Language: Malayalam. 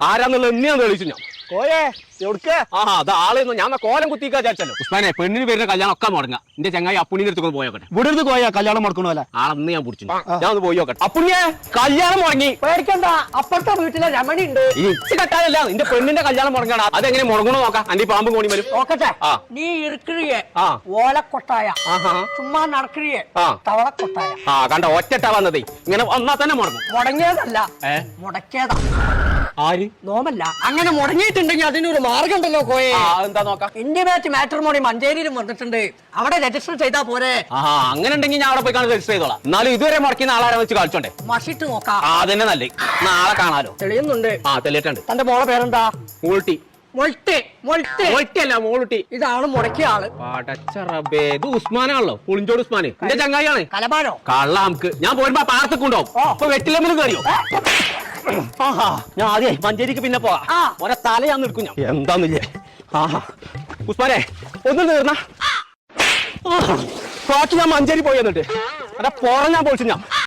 ആരാന്നുള്ളത് എന്നെയാന്ന് തെളിയിച്ചു ഞാൻ. കോയേ എവിടുക്ക്? അത് ആളെന്ന് ഞാൻ കോലം കുത്തിക്കാ വിചാരിച്ചല്ലോ. ഉസ്മാനെ പെണ്ണിന് വരുന്ന കല്യാണം ഒക്കെ മുടങ്ങ. എന്റെ ചങ്ങായി അപ്പുണ്ണിന്റെ അടുത്തൊക്കെ പോയോട്ടെ. ഇവിടെ കോയാ കല്യാണം മുടക്കണല്ലേ? ആളന്ന് ഞാൻ പിടിച്ചു. ഞാൻ ഒന്ന് പോയി നോക്കട്ടെ. അപ്പുണ്ണിയെ കല്യാണം മുടങ്ങി. പേടിക്കണ്ട, അപ്പുറത്തെ വീട്ടിലെ രമണി ഉണ്ട്. ഈ ഇച്ച് കെട്ടാനല്ല നിന്റെ പെണ്ണിന്റെ കല്യാണം മുടങ്ങണം. അതെങ്ങനെ മുടങ്ങണോ നോക്കാം. അന്റെ പാമ്പും കോണി വരും നോക്കട്ടെ. ആ നീ ഇറുക്കിറിയെ ആ ഓലക്കൊട്ടായ ആഹാ ചുമ്മാ നടക്കിറിയെ ആ തവളക്കൊട്ടായ. കണ്ട ഒറ്റട്ടാ വന്നതേ. ഇങ്ങനെ വന്നാ തന്നെ മുടങ്ങും. മുടങ്ങിയതല്ല, മുടക്കിയതാ. ആര് നോമല്ല. അങ്ങനെ മുടങ്ങിയിട്ടുണ്ടെങ്കിൽ അതിനൊരു മാർഗം ഉണ്ടല്ലോ കോയെ. എന്താ നോക്കാം. ഇന്റിമേറ്റ് മാട്രിമോണി മഞ്ചേരിയിലും വന്നിട്ടുണ്ട്. അവിടെ രജിസ്റ്റർ ചെയ്താ പോരെ? അങ്ങനെ ഉണ്ടെങ്കിൽ ഞാൻ അവിടെ പോയി രജിസ്റ്റർ ചെയ്തോളാം. എന്നാലും ഇതുവരെ മുടക്കുന്ന ആളാരെ വെച്ച് കളിച്ചോണ്ടേ. മഷിട്ട് നോക്കാം. അതന്നെ നല്ലേ. നാളെ കാണാലോ. തെളിയുന്നുണ്ട്. തെളിയിട്ടുണ്ട്. തന്റെ മോളെ പേരെന്താ? മൂൾട്ടി. മൊൾട്ടിയല്ല മോളുട്ടി. ഇതാണ് മുടക്കിയ ആള്. പടച്ചറബേ, ഇത് ഉസ്മാനാണല്ലോ. പുളിഞ്ചോട് ഉസ്മാൻ എന്റെ ചങ്ങായിയാണ്. കലബാനോ? കള്ള നമുക്ക് ഞാൻ പോരുമ്പോ പാർത്തക്കുണ്ടോ അപ്പൊ വെറ്റിലമ്മിലും കയറിയോ? ഞാൻ ആദ്യേ മഞ്ചേരിക്ക് പിന്നെ പോവാ. ഓരോ തല ഞാൻ നിൽക്കും. ഞാൻ എന്താന്നില്ലേ. ഉസ്മാനെ ഒന്നും തീർന്ന ഞാൻ മഞ്ചേരി പോയി എന്നിട്ട് എന്റെ പുറം ഞാൻ പൊളിച്ചു. ഞാൻ